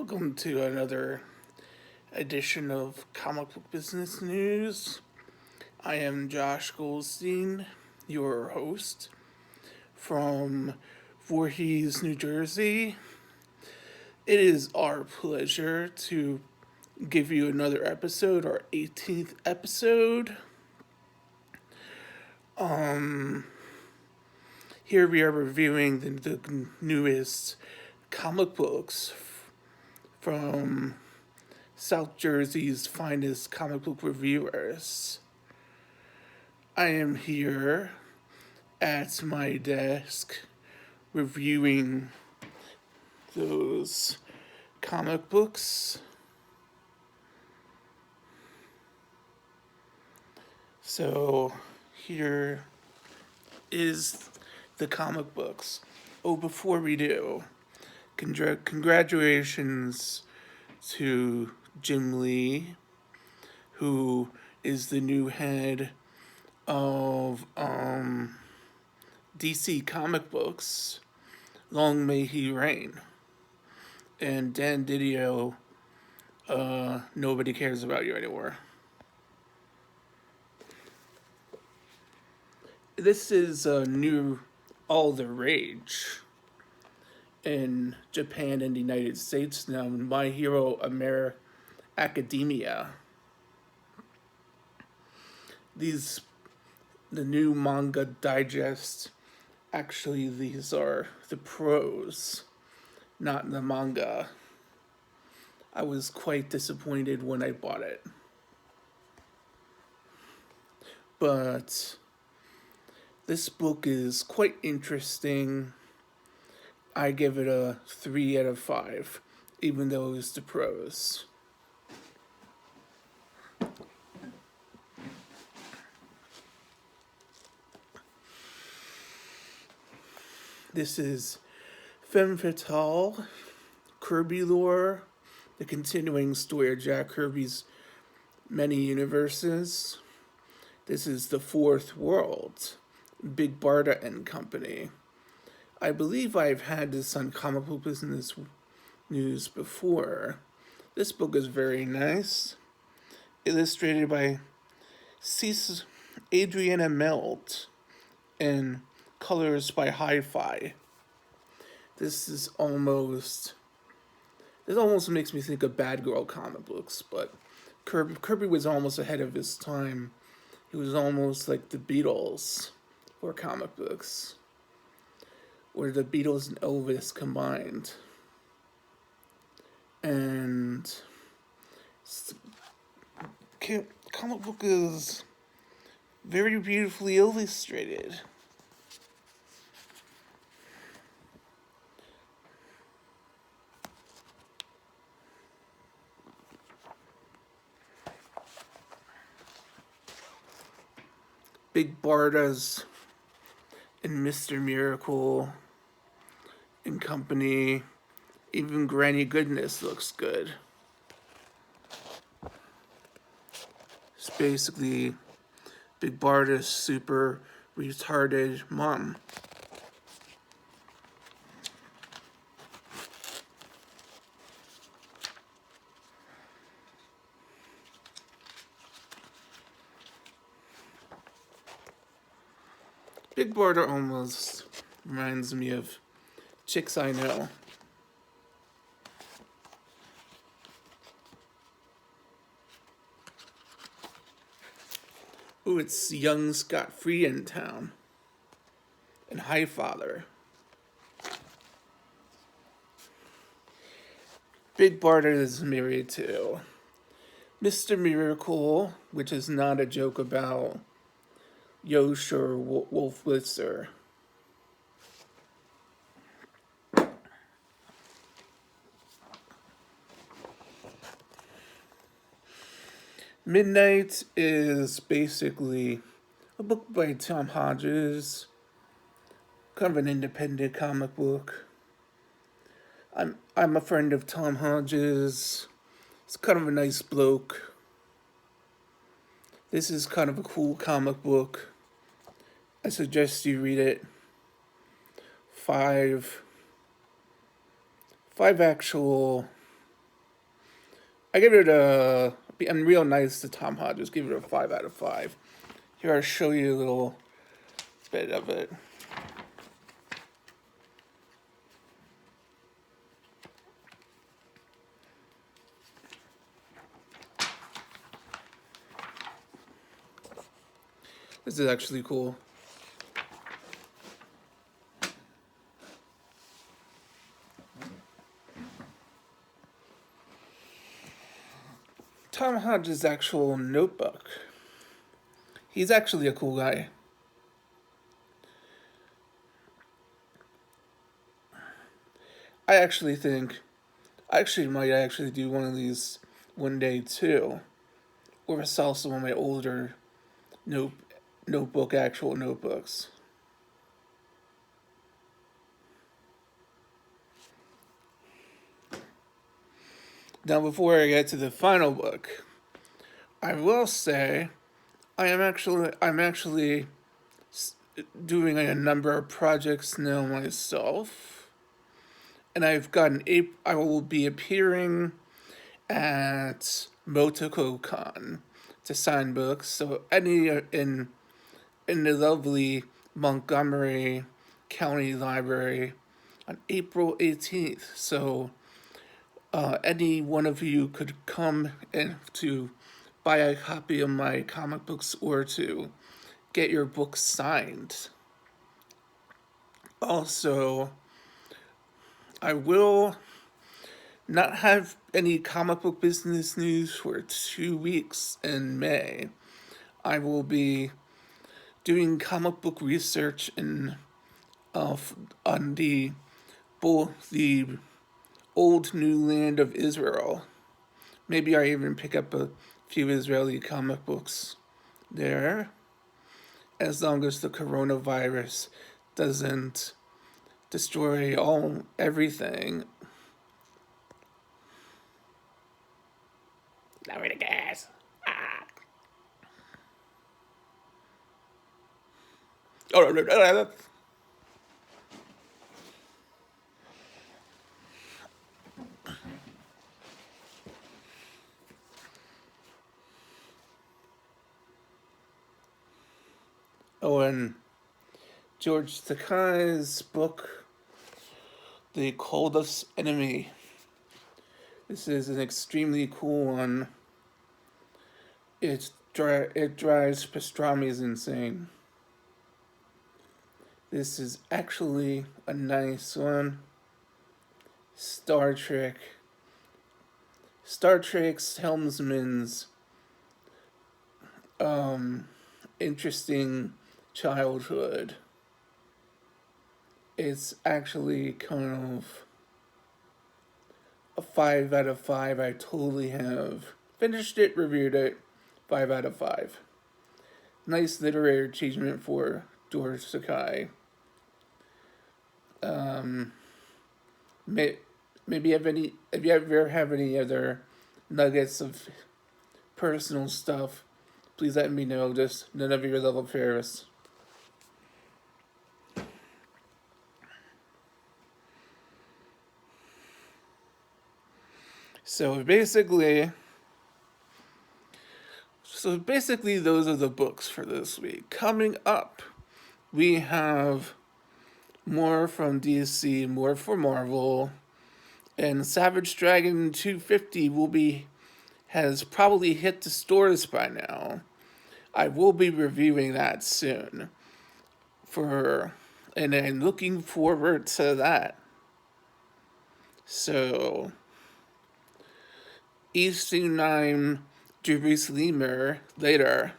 Welcome to another edition of Comic Book Business News. I am Josh Goldstein, your host from Voorhees, New Jersey. It is our pleasure to give you another episode, our 18th episode. Here we are reviewing the newest comic books from South Jersey's finest comic book reviewers. I am here at my desk reviewing those comic books. So here is the comic books. Oh, before we do, congratulations to Jim Lee, who is the new head of DC Comic Books. Long may he reign. And Dan Didio, nobody cares about you anymore. This is a new all the rage in Japan and the United States now. My Hero Academia. The new manga digest. Actually, these are the prose, not the manga. I was quite disappointed when I bought it. But this book is quite interesting. I give it a 3 out of 5, even though it's the prose. This is Femme Fatale, Kirby Lore, the continuing story of Jack Kirby's many universes. This is The Fourth World, Big Barda and Company. I believe I've had this on Comic Book Business News before. This book is very nice. Illustrated by Adriana Melt and colors by Sci-Fi. This almost makes me think of Bad Girl comic books, but Kirby was almost ahead of his time. He was almost like the Beatles for comic books, or the Beatles and Elvis combined. And comic book is very beautifully illustrated. Big Bardas and Mr. Miracle and Company. Even Granny Goodness looks good. It's basically Big Barda's super retarded mom. Big Barda almost reminds me of Chicks I Know. Ooh, it's Young Scott Free in town. And Highfather. Big Barda is married to Mr. Miracle, which is not a joke about Yosh or Wolf Blitzer. Midnight is basically a book by Tom Hodges, kind of an independent comic book. I'm a friend of Tom Hodges. He's kind of a nice bloke. This is kind of a cool comic book. I suggest you read it. Five actual I give it a. I'm real nice to Tom Hodges. Give it a 5 out of 5. Here, I'll show you a little bit of it. This is actually cool. Tom Hodges' actual notebook. He's actually a cool guy. I actually think I actually might actually do one of these one day too, or sell some of my older actual notebooks. Now, before I get to the final book, I will say I'm actually doing a number of projects now myself, and I will be appearing at MotokoCon to sign books. So any in the lovely Montgomery County Library on April 18th. So any one of you could come in to buy a copy of my comic books or to get your books signed. Also, I will not have any comic book business news for 2 weeks in May. I will be doing comic book research on the old new land of Israel. Maybe I even pick up a few Israeli comic books there, as long as the coronavirus doesn't destroy everything. Lower the gas. Ah. Oh, and George Takei's book, The Coldest Enemy. This is an extremely cool one. It drives pastrami's insane. This is actually a nice one. Star Trek's helmsman's interesting childhood. It's actually kind of a 5 out of 5. I totally have finished it, reviewed it. 5 out of 5. Nice literary achievement for George Takei. Maybe if you ever have any other nuggets of personal stuff, please let me know. Just none of your love affairs. So basically, those are the books for this week. Coming up, we have more from DC, more for Marvel, and Savage Dragon 250 has probably hit the stores by now. I will be reviewing that soon. And I'm looking forward to that. So, Eastern 9 Jerusalem later.